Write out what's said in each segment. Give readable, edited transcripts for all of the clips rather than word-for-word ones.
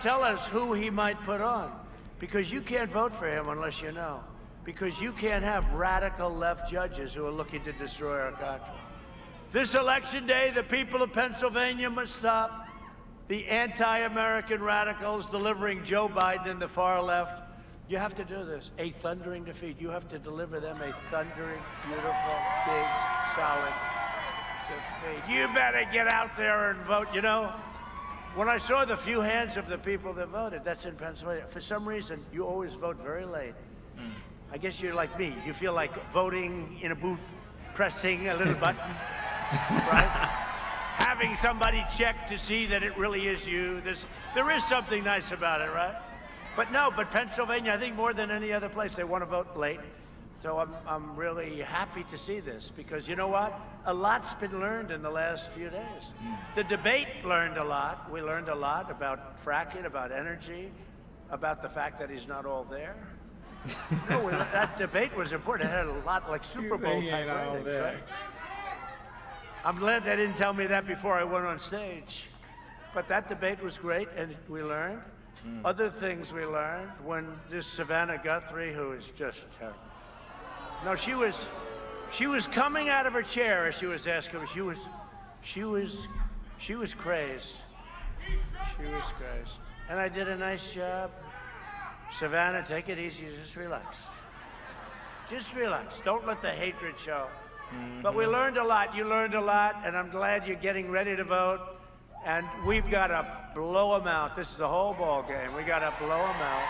tell us who he might put on, because you can't vote for him unless you know, because you can't have radical left judges who are looking to destroy our country. This election day, the people of Pennsylvania must stop the anti-American radicals delivering Joe Biden and the far left. You have to do this. A thundering defeat. You have to deliver them a thundering, beautiful, big, solid defeat. You better get out there and vote. You know, when I saw the few hands of the people that voted, that's in Pennsylvania, for some reason, you always vote very late. I guess you're like me. You feel like voting in a booth, pressing a little button, right? Having somebody check to see that it really is you. There is something nice about it, right? But no, but Pennsylvania, I think more than any other place, they want to vote late. So I'm really happy to see this, because you know what? A lot's been learned in the last few days. The debate learned a lot. We learned a lot about fracking, about energy, about the fact that he's not all there. No, that debate was important. It had a lot, like Super Bowl type ratings, right? I'm glad they didn't tell me that before I went on stage. But that debate was great, and we learned. Other things we learned, when this Savannah Guthrie, who is just terrible. No, she was coming out of her chair as she was asking. She was crazed. She was crazed. And I did a nice job. Savannah, take it easy. Just relax. Just relax. Don't let the hatred show. But we learned a lot. You learned a lot, and I'm glad you're getting ready to vote. And we've got to blow them out. This is the whole ball game. We got to blow them out.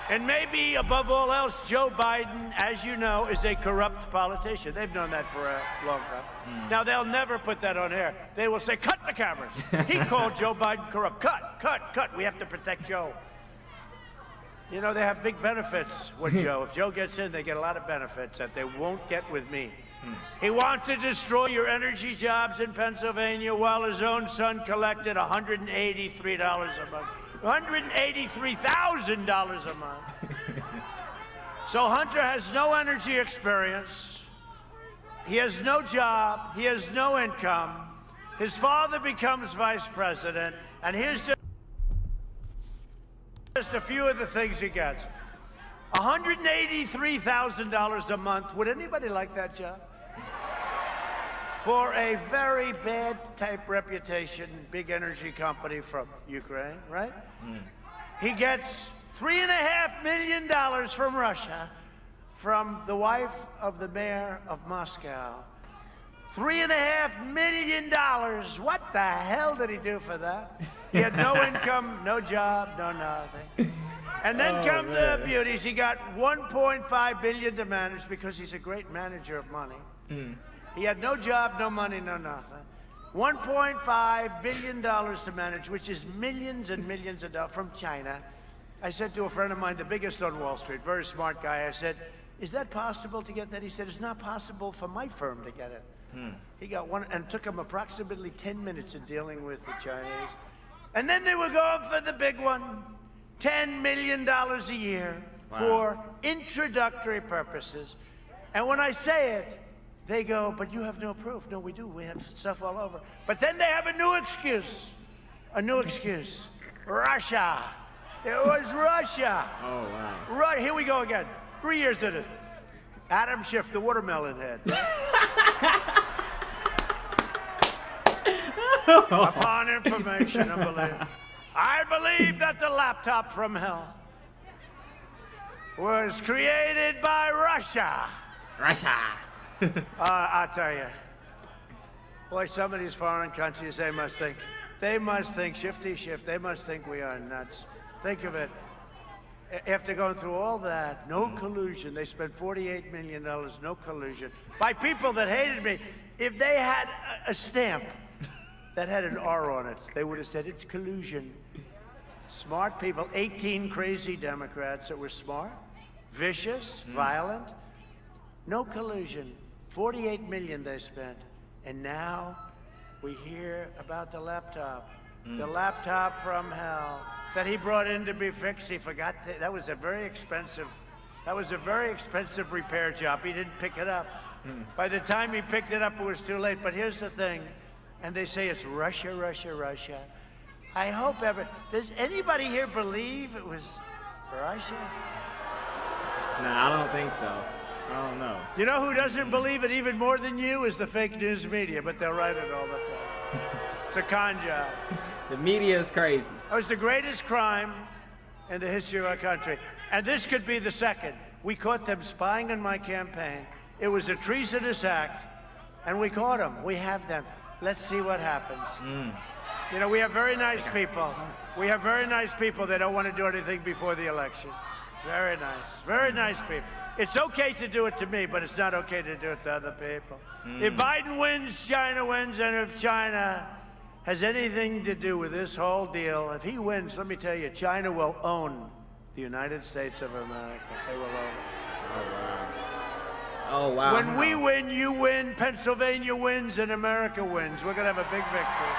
And maybe, above all else, Joe Biden, as you know, is a corrupt politician. They've known that for a long time. Now, they'll never put that on air. They will say, cut the cameras. He called Joe Biden corrupt. Cut. We have to protect Joe. You know, they have big benefits with Joe. If Joe gets in, they get a lot of benefits that they won't get with me. He wants to destroy your energy jobs in Pennsylvania while his own son collected $183 a month. $183,000 a month. So Hunter has no energy experience. He has no job. He has no income. His father becomes vice president, and here's just a few of the things he gets. $183,000 a month. Would anybody like that job? For a very bad type reputation, big energy company from Ukraine, right? He gets $3.5 million from Russia, from the wife of the mayor of Moscow. $3.5 million. What the hell did he do for that? He had no income, no job, no nothing. And then come the beauties. He got $1.5 billion to manage because he's a great manager of money. He had no job, no money, no nothing. $1.5 billion to manage, which is millions and millions of dollars from China. I said to a friend of mine, the biggest on Wall Street, very smart guy, I said, is that possible to get that? He said, it's not possible for my firm to get it. He got one, and it took him approximately 10 minutes in dealing with the Chinese. And then they were going for the big one, $10 million a year for introductory purposes. And when I say it, they go, but you have no proof. No, we do. We have stuff all over. But then they have a new excuse. Russia. It was Russia. Oh, wow. Right, here we go again. 3 years did it. Adam Schiff, the watermelon head. Upon information, I believe that the laptop from hell was created by Russia. I'll tell you. Boy, some of these foreign countries, they must think, shifty shift, they must think we are nuts. Think of it. After going through all that, no collusion, they spent $48 million, no collusion, by people that hated me. If they had a stamp that had an R on it, they would have said it's collusion. Smart people, 18 crazy Democrats that were smart, vicious, violent, no collusion. 48 million they spent. And now we hear about the laptop from hell that he brought in to be fixed. He forgot that was a very expensive repair job. He didn't pick it up. By the time he picked it up, it was too late. But here's the thing. and they say it's Russia, Russia, Russia. I hope ever. Does anybody here believe it was Russia? Nah, I don't think so. I don't know. You know who doesn't believe it even more than you is the fake news media, but they'll write it all the time. It's a con job. The media is crazy. It was the greatest crime in the history of our country. And this could be the second. We caught them spying on my campaign. It was a treasonous act, and we caught them. We have them. Let's see what happens. You know, we have very nice people. We have very nice people that don't want to do anything before the election. Very nice. Very nice people. It's okay to do it to me, but it's not okay to do it to other people. If Biden wins, China wins, and if China has anything to do with this whole deal, if he wins, let me tell you, China will own the United States of America. They will own it. Oh, wow. When we win, you win, Pennsylvania wins, and America wins. We're going to have a big victory.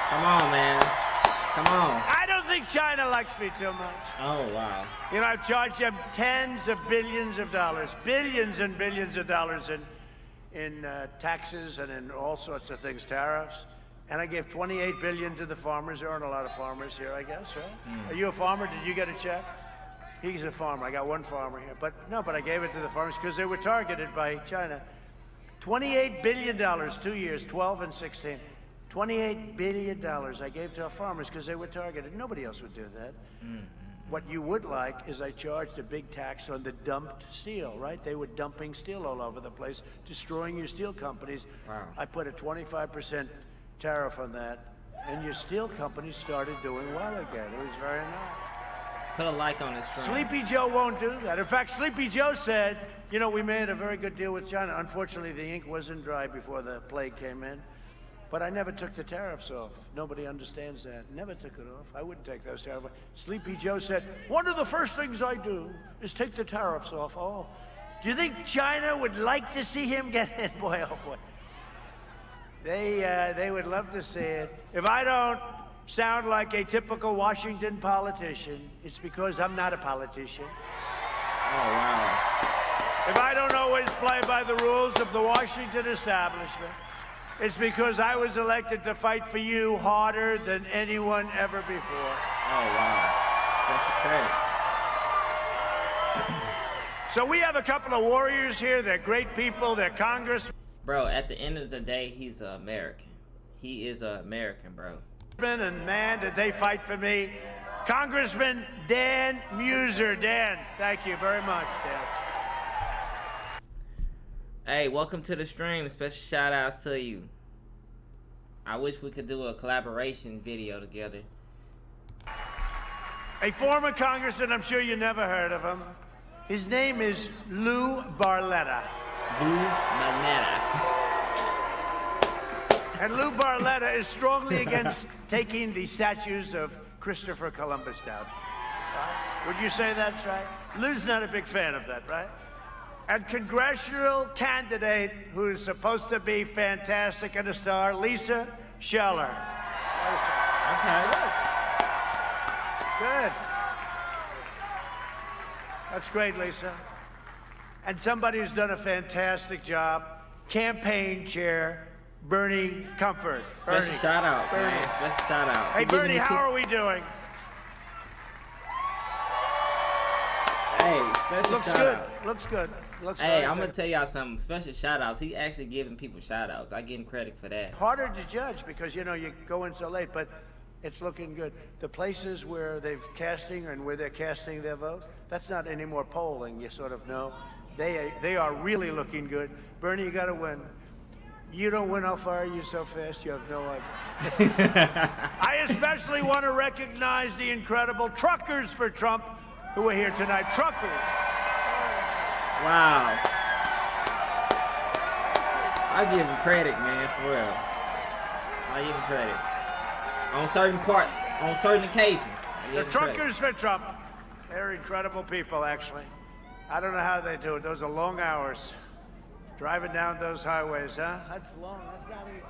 Come on, man. Come on. I don't think China likes me too much. Oh, wow. You know, I've charged them tens of billions of dollars, billions and billions of dollars in taxes and in all sorts of things, tariffs. And I gave $28 billion to the farmers. There aren't a lot of farmers here, I guess, right? Are you a farmer? Did you get a check? He's a farmer. I got one farmer here. But I gave it to the farmers because they were targeted by China. $28 billion, 2 years, 12 and 16. $28 billion I gave to our farmers because they were targeted. Nobody else would do that. What you would like is I charged a big tax on the dumped steel, right? They were dumping steel all over the place, destroying your steel companies. Wow. I put a 25% tariff on that, and your steel companies started doing well again. It was very nice. Put a like on this stream. Sleepy Joe won't do that. In fact, Sleepy Joe said, you know, we made a very good deal with China. Unfortunately, the ink wasn't dry before the plague came in. But I never took the tariffs off. Nobody understands that. Never took it off. I wouldn't take those tariffs off. Sleepy Joe said, one of the first things I do is take the tariffs off. Oh, do you think China would like to see him get in? Boy, oh boy. They would love to see it. If I don't sound like a typical Washington politician, it's because I'm not a politician. Oh, wow. If I don't always play by the rules of the Washington establishment, it's because I was elected to fight for you harder than anyone ever before. Oh, wow. Special credit. So we have a couple of warriors here. They're great people. They're Congressmen Bro, at the end of the day, he's an American. He is an American, bro. and man, did they fight for me. Congressman Dan Muser. Dan, thank you very much, Dan. Hey, welcome to the stream. Special shout outs to you. I wish we could do a collaboration video together. A former congressman, I'm sure you never heard of him. His name is Lou Barletta. Lou Barletta. And Lou Barletta is strongly against taking the statues of Christopher Columbus down. Right? Would you say that's right? Lou's not a big fan of that, right? And congressional candidate who's supposed to be fantastic and a star, Lisa Scheller. Okay. Good. That's great, Lisa. And somebody who's done a fantastic job, campaign chair, Bernie Comfort. Special shout outs, man. Special shout outs. Hey, Bernie, how are we doing? Hey, special Looks shout good. outs. Looks good. Looks Hey, very I'm good. gonna tell y'all something. Special shout outs. He actually giving people shout outs. I give him credit for that. Harder to judge because, you know, you go in so late, but it's looking good. The places where they've casting and where they're casting their vote, that's not any more polling, you sort of know. They are really looking good. Bernie, you gotta win. You don't win, how far are you so fast? You have no idea. I especially want to recognize the incredible truckers for Trump who are here tonight. Truckers. Wow. I give him credit, man, for real. I give him credit. On certain parts, on certain occasions. The truckers for Trump. They're incredible people, actually. I don't know how they do it. Those are long hours. Driving down those highways, huh? That's long. That's not easy.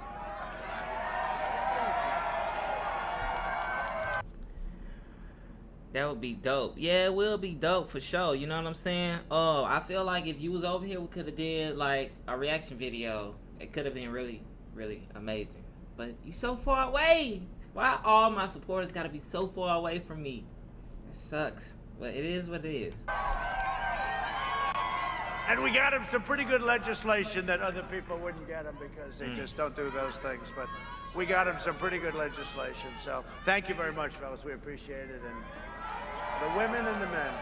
That would be dope. Yeah, it will be dope for sure. You know what I'm saying? Oh, I feel like if you was over here, we could have did like a reaction video. It could have been really, really amazing. but you so far away. Why all my supporters gotta be so far away from me? It sucks, but it is what it is. And we got him some pretty good legislation that other people wouldn't get him because they just don't do those things. But we got him some pretty good legislation. So thank you very much, fellas. We appreciate it. And the women and the men.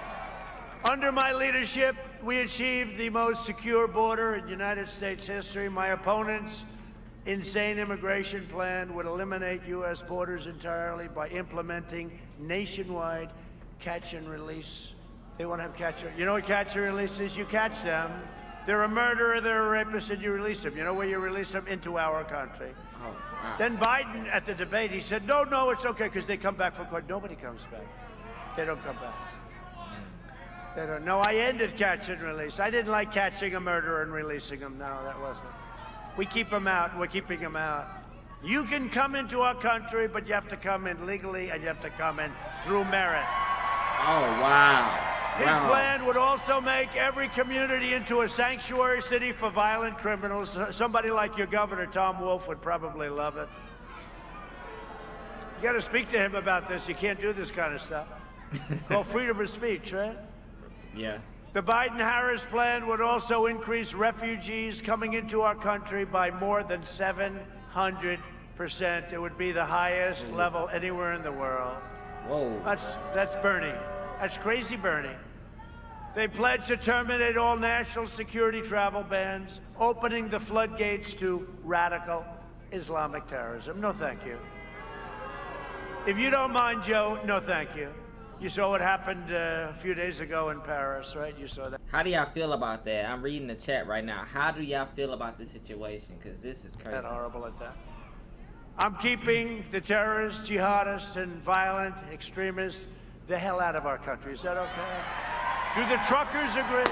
Under my leadership, we achieved the most secure border in United States history. My opponent's insane immigration plan would eliminate U.S. borders entirely by implementing nationwide catch and release. They want to have catch and... You know what catch and release is? You catch them. They're a murderer, they're a rapist, and you release them. You know where you release them? Into our country. Oh, wow. Then Biden, at the debate, he said, no, it's okay, because they come back for court. Nobody comes back. They don't come back. They don't. No, I ended catch and release. I didn't like catching a murderer and releasing him. No, that wasn't. We keep them out, and we're keeping them out. You can come into our country, but you have to come in legally, and you have to come in through merit. Oh, wow. His plan would also make every community into a sanctuary city for violent criminals. Somebody like your governor, Tom Wolf, would probably love it. You got to speak to him about this. You can't do this kind of stuff. Called freedom of speech, right? Yeah. The Biden-Harris plan would also increase refugees coming into our country by more than 700%. It would be the highest level anywhere in the world. Whoa. That's Bernie. That's crazy Bernie. They pledged to terminate all national security travel bans, opening the floodgates to radical Islamic terrorism. No, thank you. If you don't mind, Joe, no, thank you. You saw what happened a few days ago in Paris, right? You saw that. How do y'all feel about that? I'm reading the chat right now. How do y'all feel about this situation? Because this is crazy. That horrible at that. I'm keeping the terrorists, jihadists, and violent extremists the hell out of our country. Is that okay? Do the truckers agree?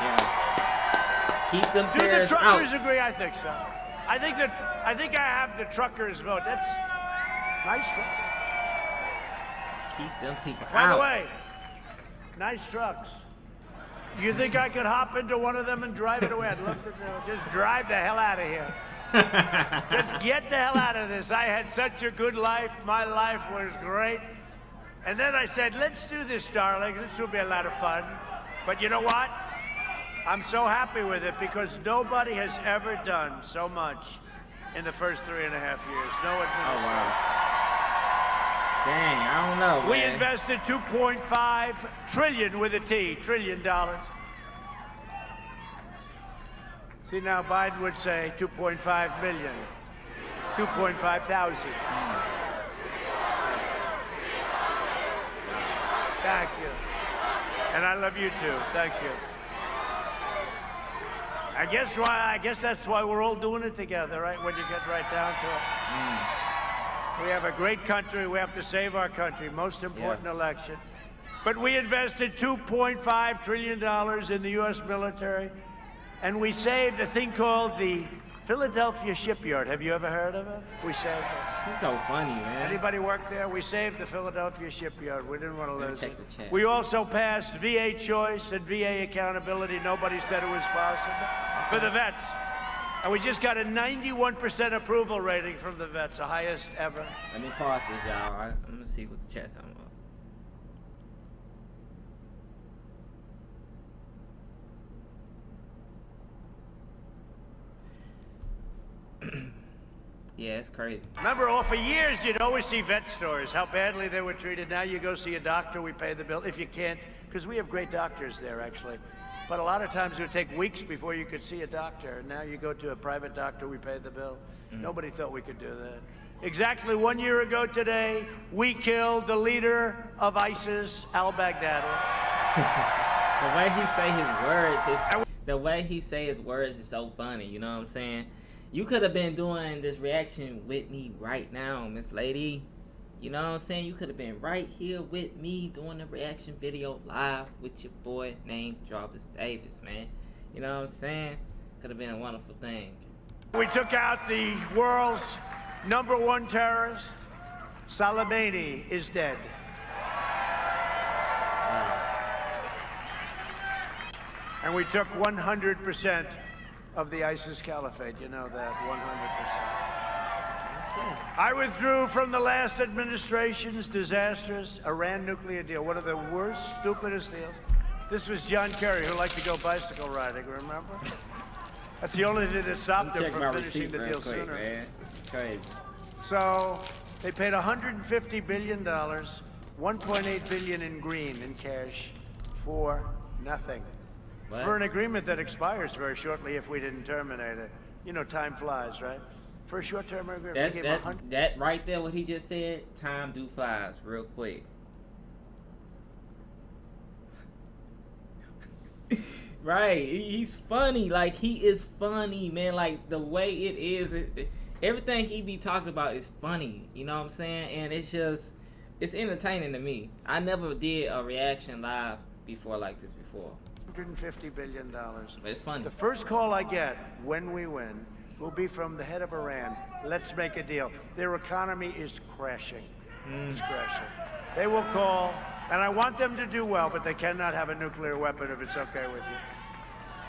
Yeah. Keep them terrorists out. Do the truckers agree? I think so. I think I have the truckers vote. That's nice truck. Keep them people out. By the way, nice trucks. You think I could hop into one of them and drive it away? I'd love to do it. Just drive the hell out of here. Just get the hell out of this. I had such a good life. My life was great. And then I said, let's do this, darling. This will be a lot of fun. But you know what? I'm so happy with it because nobody has ever done so much in the first 3.5 years. No administration. Oh, wow. Dang, I don't know, We man. invested $2.5 trillion with a T, trillion dollars. See, now Biden would say 2.5 million, 2.5 thousand. Thank you. And I love you too. Thank you. I guess that's why we're all doing it together, right? When you get right down to it. We have a great country. We have to save our country. Most important election. But we invested $2.5 trillion in the U.S. military, and we saved a thing called the Philadelphia shipyard. Have you ever heard of it? We saved it. He's so funny, man. Anybody work there? We saved the Philadelphia shipyard. We didn't want to lose check it. the chat. We also passed VA choice and VA accountability. Nobody said it was possible for the vets. And we just got a 91% approval rating from the vets, the highest ever. Let me pause this, y'all. I'm gonna see what the chat's talking about. Yeah, it's crazy. Remember, for years, you'd always see vet stories, how badly they were treated. Now you go see a doctor, we pay the bill. If you can't, because we have great doctors there, actually. But a lot of times it would take weeks before you could see a doctor. And now you go to a private doctor, we pay the bill. Nobody thought we could do that. Exactly 1 year ago today, we killed the leader of ISIS, al-Baghdadi. The way he say his words is so funny, you know what I'm saying? You could have been doing this reaction with me right now, Miss Lady. You know what I'm saying? You could have been right here with me doing the reaction video live with your boy named Jarvis Davis, man. You know what I'm saying? Could have been a wonderful thing. We took out the world's #1 terrorist. Soleimani is dead. And we took 100% of the ISIS caliphate. You know that 100%. Okay. I withdrew from the last administration's disastrous Iran nuclear deal, one of the worst, stupidest deals. This was John Kerry, who liked to go bicycle riding, remember? That's the only thing that stopped him from finishing the deal sooner. Man. This is crazy. So they paid $150 billion, $1.8 billion in green, in cash, for nothing. What? For an agreement that expires very shortly if we didn't terminate it. You know, time flies, right? For a short-term agreement, they gave That right there, what he just said, time do flies real quick. Right, he's funny. Like, he is funny, man. Like, the way it is, everything he be talking about is funny. You know what I'm saying? And it's just, it's entertaining to me. I never did a reaction live before like this before. $150 billion. But it's funny. The first call I get when we win will be from the head of Iran. Let's make a deal. Their economy is crashing. It's crashing. They will call, and I want them to do well, but they cannot have a nuclear weapon if it's okay with you.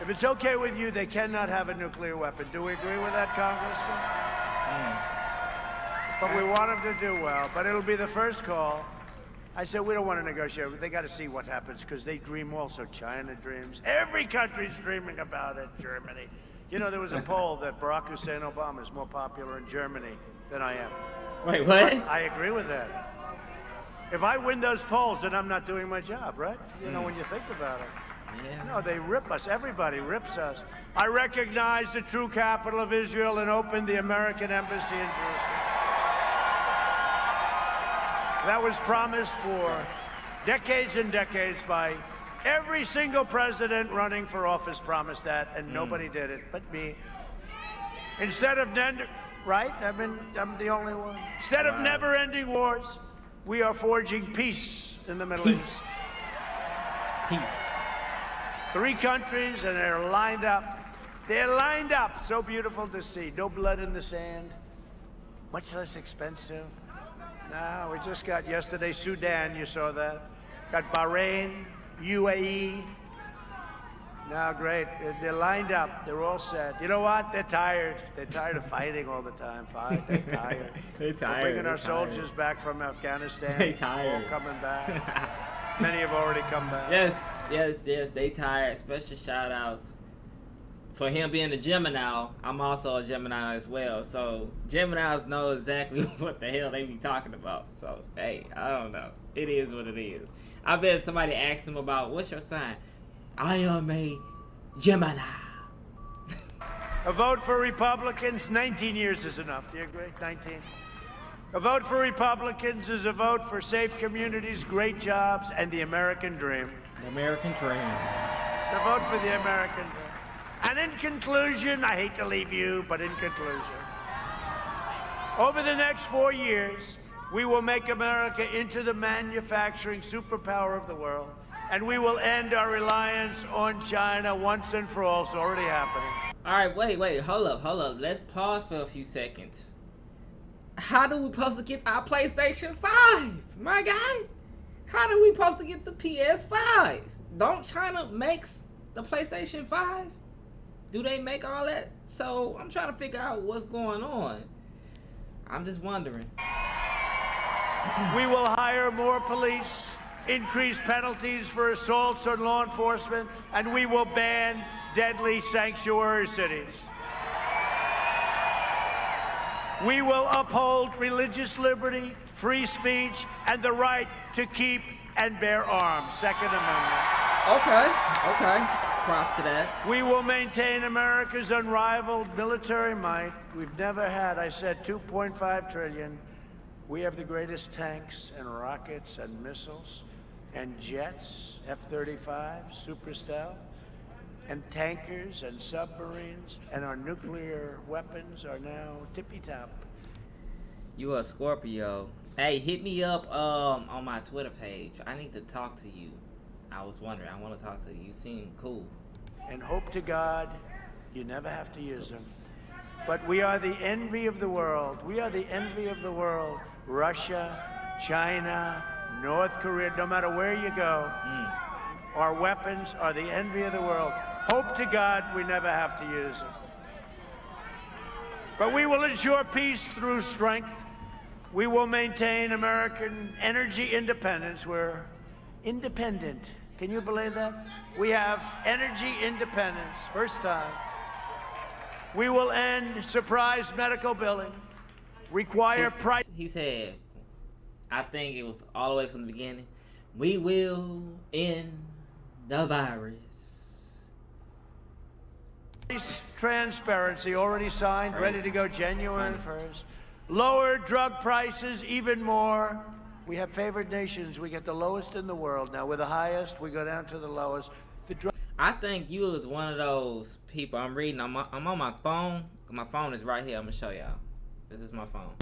If it's okay with you, they cannot have a nuclear weapon. Do we agree with that, Congressman? But we want them to do well, but it'll be the first call. I said, we don't want to negotiate. They got to see what happens, because they dream also. China dreams. Every country's dreaming about it. Germany. You know, there was a poll that Barack Hussein Obama is more popular in Germany than I am. Wait, what? I agree with that. If I win those polls, then I'm not doing my job, right? You know, when you think about it. Yeah. No, they rip us. Everybody rips us. I recognize the true capital of Israel and opened the American embassy in Jerusalem. That was promised for decades and decades by every single president running for office promised that, and nobody did it but me. Instead of right? I'm the only one. Instead of never-ending wars, we are forging peace in the Middle East. Peace. 3 countries, and they're lined up. They're lined up. So beautiful to see. No blood in the sand. Much less expensive. No, we just got yesterday Sudan. You saw that. Got Bahrain, UAE. Now, great. They're lined up. They're all set. You know what? They're tired. They're tired of fighting all the time. They're tired. They're tired. We're bringing our soldiers back from Afghanistan. They tired. All coming back. Many have already come back. Yes. They tired. Special shout outs for him being a Gemini. I'm also a Gemini as well. So Geminis know exactly what the hell they be talking about. So hey, I don't know. It is what it is. I bet if somebody asks him about what's your sign, I am a Gemini. A vote for Republicans, 19 years is enough. Do you agree? 19. A vote for Republicans is a vote for safe communities, great jobs, and the American dream. The American dream. It's a vote for the American dream. And in conclusion, I hate to leave you, but in conclusion, over the next 4 years, we will make America into the manufacturing superpower of the world, and we will end our reliance on China once and for all. It's already happening. All right, wait, hold up. Let's pause for a few seconds. How do we supposed to get our PlayStation 5, my guy? How do we supposed to get the PS5? Don't China makes the PlayStation 5? Do they make all that? So I'm trying to figure out what's going on. I'm just wondering. We will hire more police, increase penalties for assaults on law enforcement, and we will ban deadly sanctuary cities. We will uphold religious liberty, free speech, and the right to keep and bear arms. Second Amendment. Okay. Props to that. We will maintain America's unrivaled military might. We've never had, I said, $2.5 trillion. We have the greatest tanks and rockets and missiles and jets, F-35, super stealth, and tankers and submarines, and our nuclear weapons are now tippy-top. You a Scorpio. Hey, hit me up on my Twitter page. I need to talk to you. I was wondering. I want to talk to you. You seem cool. And hope to God you never have to use them. But we are the envy of the world. We are the envy of the world. Russia, China, North Korea, no matter where you go, our weapons are the envy of the world. Hope to God we never have to use them. But we will ensure peace through strength. We will maintain American energy independence. We're independent. Can you believe that? We have energy independence, first time. We will end surprise medical billing, require price. He said, I think it was all the way from the beginning, we will end the virus. Transparency already signed, ready to go January 1st. Lower drug prices even more. We have favored nations. We get the lowest in the world. Now we're the highest. We go down to the lowest. I think you was one of those people. I'm reading. I'm on my phone. My phone is right here. I'm gonna show y'all. This is my phone.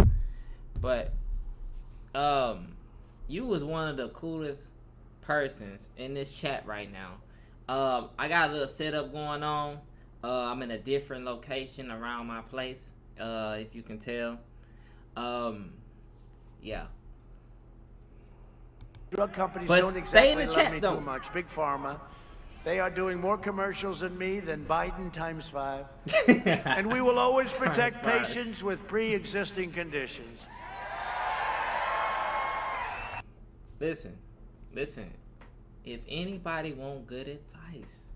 But you was one of the coolest persons in this chat right now. I got a little setup going on. I'm in a different location around my place. If you can tell. Yeah. Drug companies but don't exactly love me though. too much. Big Pharma. They are doing more commercials than me than Biden times 5. And we will always protect patients with pre-existing conditions. Listen. If anybody want good advice,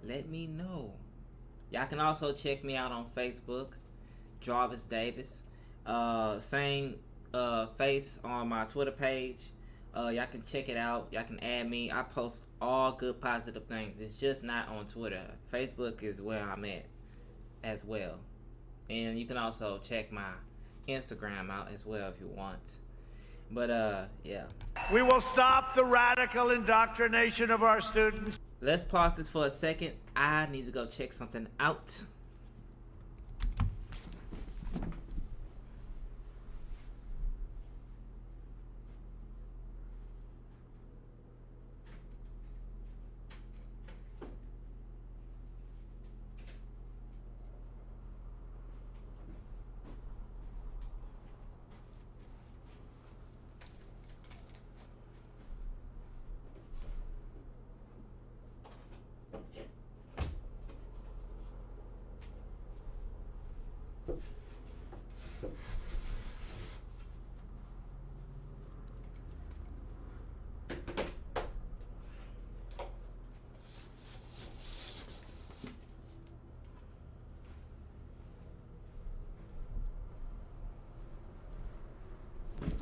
let me know. Y'all can also check me out on Facebook, Jarvis Davis. Same face on my Twitter page. Y'all can check it out. Y'all can add me. I post all good positive things. It's just not on Twitter. Facebook is where I'm at as well. And you can also check my Instagram out as well if you want. But yeah. We will stop the radical indoctrination of our students. Let's pause this for a second. I need to go check something out.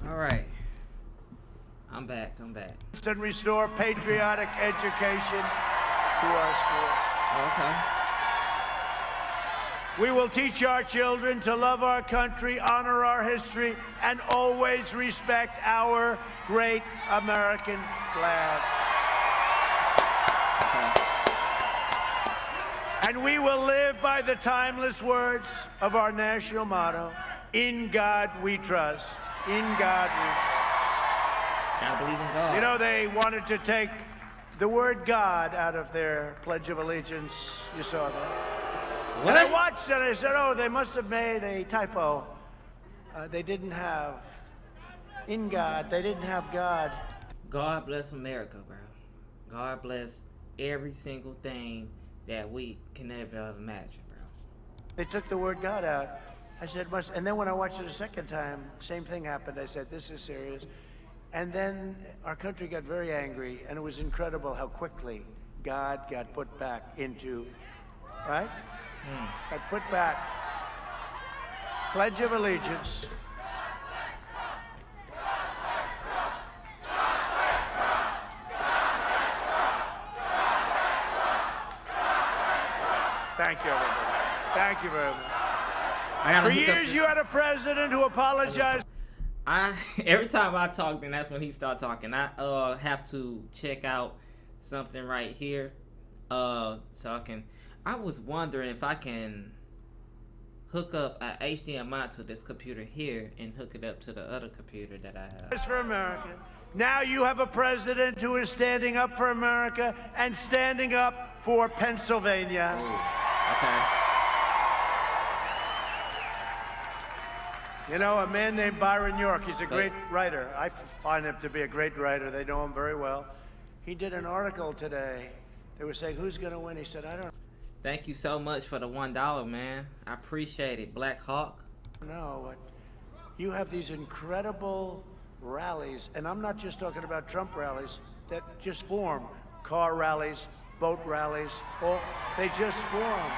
All right. I'm back. And restore patriotic education to our schools. Okay. We will teach our children to love our country, honor our history, and always respect our great American flag. Okay. And we will live by the timeless words of our national motto, in God we trust. In God we Gotta believe in God. You know, they wanted to take the word God out of their Pledge of Allegiance. You saw that. What? And I watched it and I said, oh, they must have made a typo. They didn't have in God. They didn't have God. God bless America, bro. God bless every single thing that we can ever imagine, bro. They took the word God out. I said, must. And then when I watched it a second time, same thing happened. I said, this is serious. And then our country got very angry, and it was incredible how quickly God got put back into, right? Got put back. Pledge of Allegiance. Thank you, everybody. Thank you very much. For years, you had a president who apologized. Every time I talk, then that's when he start talking. I have to check out something right here. So I was wondering if I can hook up an HDMI to this computer here and hook it up to the other computer that I have. For America. Now you have a president who is standing up for America and standing up for Pennsylvania. Ooh, okay. You know, a man named Byron York, he's a great writer. I find him to be a great writer. They know him very well. He did an article today They were saying, who's going to win? He said, I don't Thank you so much for the $1, man. I appreciate it, Black Hawk. know. But you have these incredible rallies, and I'm not just talking about Trump rallies that just form. Car rallies, boat rallies, or they just form.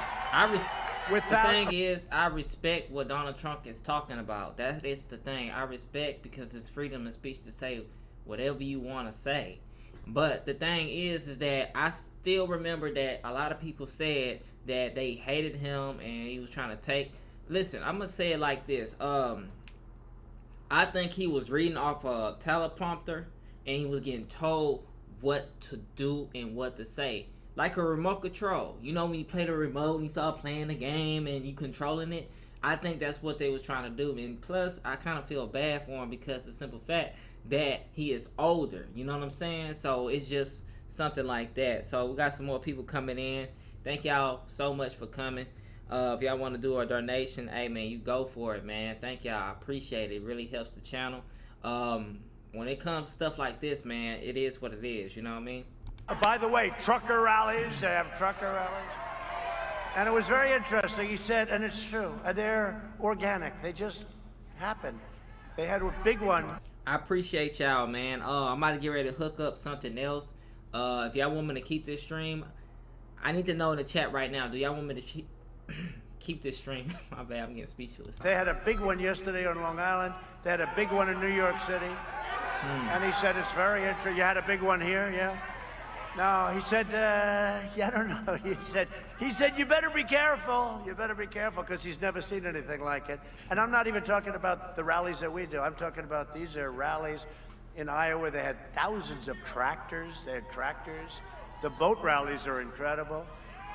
The thing is, I respect what Donald Trump is talking about. That is the thing. I respect because it's freedom of speech to say whatever you want to say. But the thing is that I still remember that a lot of people said that they hated him and he was trying to take. Listen, I'm gonna say it like this. I think he was reading off a teleprompter and he was getting told what to do and what to say. Like a remote control. You know when you play the remote and you start playing the game and you controlling it? I think that's what they was trying to do. And plus, I kind of feel bad for him because of the simple fact that he is older. You know what I'm saying? So it's just something like that. So we got some more people coming in. Thank y'all so much for coming. If y'all want to do a donation, hey man, you go for it, man. Thank y'all. I appreciate it. It really helps the channel. When it comes to stuff like this, man, it is what it is. You know what I mean? By the way, trucker rallies, they have trucker rallies. And it was very interesting. He said, and it's true, they're organic. They just happen. They had a big one. I appreciate y'all, man. I'm about to get ready to hook up something else. If y'all want me to keep this stream, I need to know in the chat right now. Do y'all want me to keep this stream? My bad, I'm getting speechless. They had a big one yesterday on Long Island. They had a big one in New York City. And he said, it's very interesting. You had a big one here, yeah? No, he said, yeah, I don't know. He said, you better be careful. You better be careful, because he's never seen anything like it. And I'm not even talking about the rallies that we do. I'm talking about these are rallies in Iowa. They had thousands of tractors. They had tractors. The boat rallies are incredible.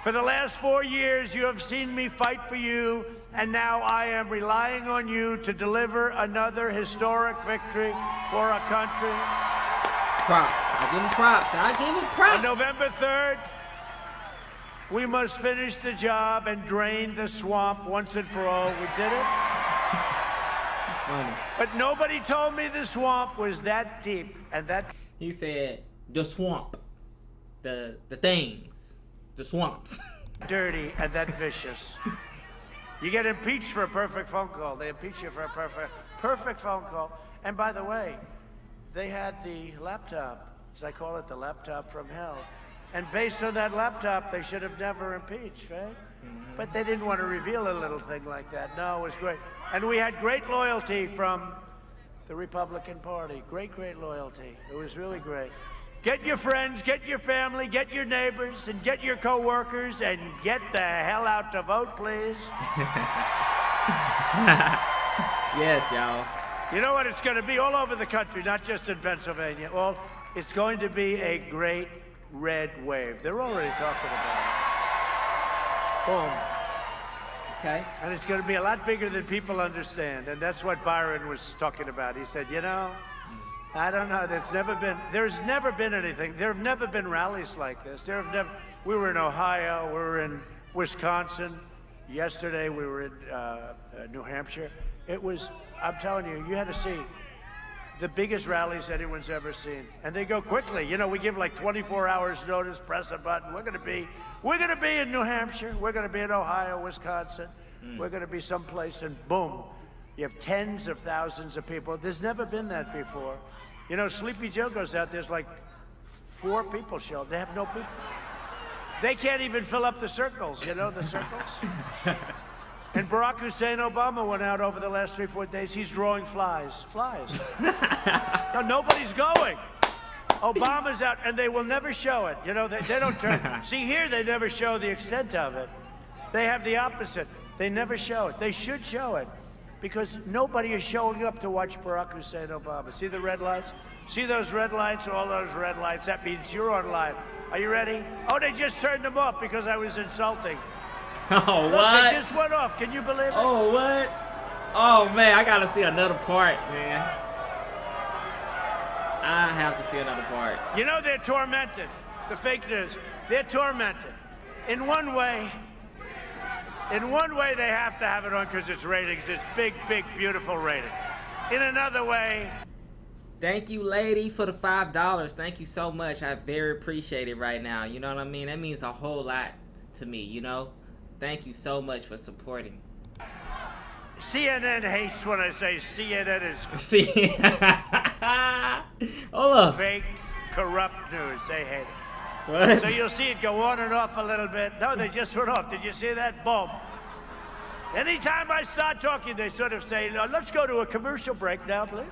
For the last 4 years, you have seen me fight for you, and now I am relying on you to deliver another historic victory for our country. Props. I give him props. I give him props. On November 3rd, we must finish the job and drain the swamp once and for all. We did it. It's funny. But nobody told me the swamp was that deep and that... He said, the swamp. The things. The swamps. Dirty and that vicious. You get impeached for a perfect phone call. They impeach you for a perfect phone call. And by the way, they had the laptop, as I call it, the laptop from hell. And based on that laptop, they should have never impeached, right? But they didn't want to reveal a little thing like that. No, it was great. And we had great loyalty from the Republican Party. Great, great loyalty. It was really great. Get your friends, get your family, get your neighbors, and get your co-workers, and get the hell out to vote, please. Yes, y'all. You know what it's going to be all over the country, not just in Pennsylvania. Well, it's going to be a great red wave. They're already talking about it. Boom. Okay. And it's going to be a lot bigger than people understand. And that's what Byron was talking about. He said, you know, I don't know. There's never been anything. There have never been rallies like this. We were in Ohio. We were in Wisconsin. Yesterday, we were in New Hampshire. It was, I'm telling you, you had to see the biggest rallies anyone's ever seen. And they go quickly. You know, we give like 24 hours notice, press a button. We're going to be in New Hampshire. We're going to be in Ohio, Wisconsin. We're going to be someplace, and boom, you have tens of thousands of people. There's never been that before. You know, Sleepy Joe goes out, there's like 4 people show up. They have no people. They can't even fill up the circles, you know, the circles. And Barack Hussein Obama went out over the last 3-4 days. He's drawing flies. No, nobody's going. Obama's out, and they will never show it. You know, they don't turn. See, here they never show the extent of it. They have the opposite. They never show it. They should show it, because nobody is showing up to watch Barack Hussein Obama. See the red lights? See those red lights? All those red lights. That means you're on live. Are you ready? Oh, they just turned them off because I was insulting. Oh, Look, what? they just went off. Can you believe it? Oh, what? Oh, man, I gotta see another part, man. I have to see another part. You know they're tormented. The fake news. They're tormented. In one way, they have to have it on because it's ratings. It's big, big, beautiful ratings. In another way, Thank you, lady, for the $5. Thank you so much. I very appreciate it right now. You know what I mean? That means a whole lot to me, you know? Thank you so much for supporting. CNN hates when I say CNN is See? Hold up. fake, corrupt news. They hate it. What? So you'll see it go on and off a little bit. No, they just went off. Did you see that? Boom. Anytime I start talking, they sort of say, no, let's go to a commercial break now, please.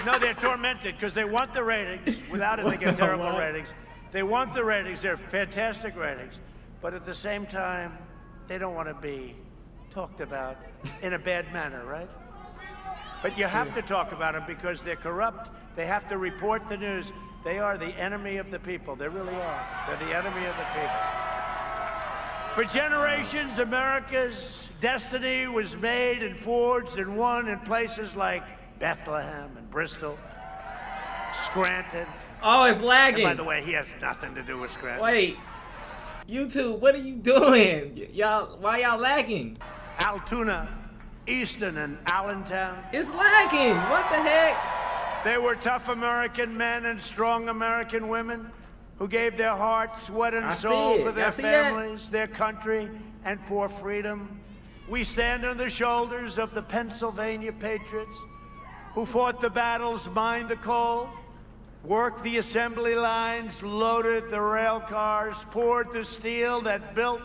No, they're tormented because they want the ratings. Without it, they get terrible What? ratings. They want the ratings. They're fantastic ratings. But at the same time, they don't want to be talked about in a bad manner, right? But you have to talk about them because they're corrupt. They have to report the news. They are the enemy of the people. They really are. They're the enemy of the people. For generations, America's destiny was made and forged and won in places like Bethlehem and Bristol, Scranton. Oh, it's And lagging. by the way, he has nothing to do with Scranton. Wait. YouTube, what are you doing? Y'all, why y'all lagging? Altoona, Easton, and Allentown. It's lagging. What the heck? They were tough American men and strong American women who gave their heart, sweat, and I see soul it. for their Y'all see that? families, their country, and for freedom. We stand on the shoulders of the Pennsylvania patriots who fought the battles, mined the coal, worked the assembly lines, loaded the rail cars, poured the steel that built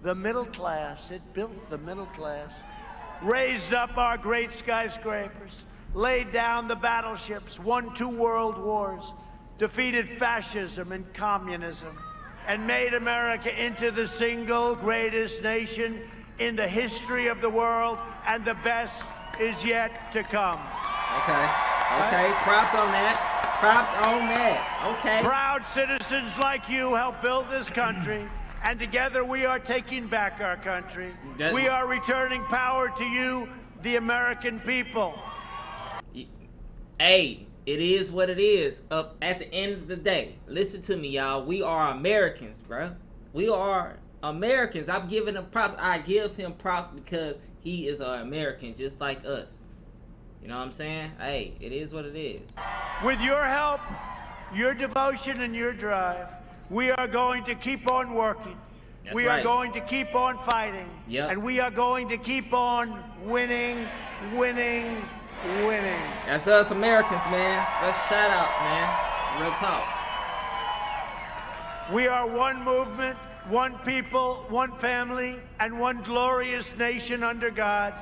the middle class. It built the middle class. Raised up our great skyscrapers, laid down the battleships, won 2 world wars, defeated fascism and communism, and made America into the single greatest nation in the history of the world, and the best is yet to come. Okay, props on that. Props on that. Okay. Proud citizens like you help build this country, and together we are taking back our country. We are returning power to you, the American people. Hey, it is what it is. At the end of the day, listen to me, y'all. We are Americans, bro. We are Americans. I'm giving him props. I give him props because he is an American, just like us. You know what I'm saying? Hey, it is what it is. With your help, your devotion, and your drive, we are going to keep on working. That's we right. are going to keep on fighting. Yep. And we are going to keep on winning, winning, winning. That's us Americans, man. Special shout outs, man. Real talk. We are one movement, one people, one family, and one glorious nation under God.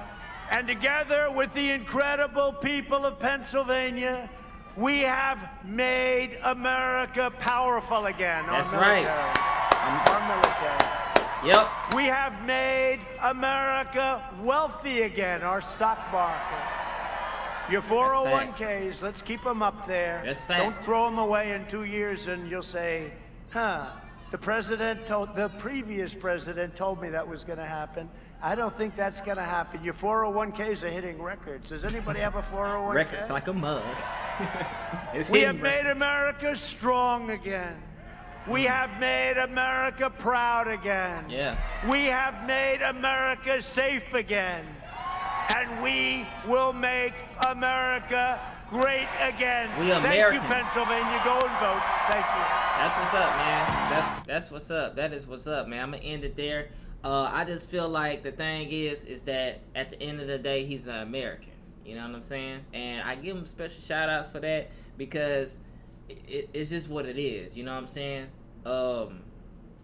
And together with the incredible people of Pennsylvania, we have made America powerful again. That's our right. military. Our military. Yep. We have made America wealthy again, our stock market. Your 401ks, let's keep them up there. That's facts. Don't throw them away in 2 years and you'll say, the previous president told me that was going to happen. I don't think that's going to happen. Your 401ks are hitting records. Does anybody have a 401k? Records like a mug. We have made America strong again. We have made America proud again. Yeah. We have made America safe again. And we will make America great again. We Thank Americans. you, Pennsylvania. Go and vote. Thank you. That's what's up, man. That's what's up. That is what's up, man. I'm gonna end it there. I just feel like the thing is that at the end of the day, he's an American. You know what I'm saying? And I give him special shout outs for that because it's just what it is. You know what I'm saying?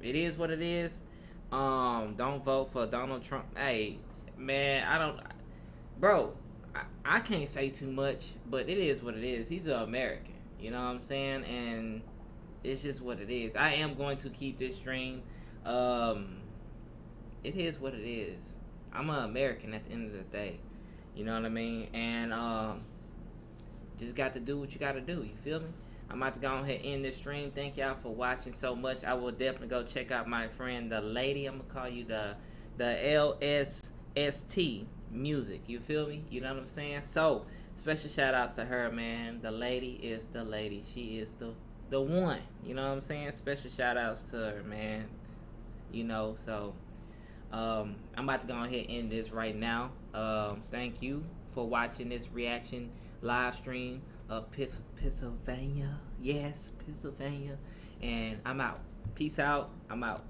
It is what it is. Don't vote for Donald Trump. Hey, man, I can't say too much, but it is what it is. He's an American. You know what I'm saying? And it's just what it is. I am going to keep this stream. It is what it is. I'm an American at the end of the day. You know what I mean? And just got to do what you got to do. You feel me? I'm about to go ahead and end this stream. Thank y'all for watching so much. I will definitely go check out my friend, the lady. I'm going to call you the LSST music. You feel me? You know what I'm saying? So, special shout outs to her, man. The lady is the lady. She is the one. You know what I'm saying? Special shout outs to her, man. You know, so I'm about to go ahead and end this right now. Thank you for watching this reaction live stream of Pennsylvania. Yes, Pennsylvania. And I'm out. Peace out. I'm out.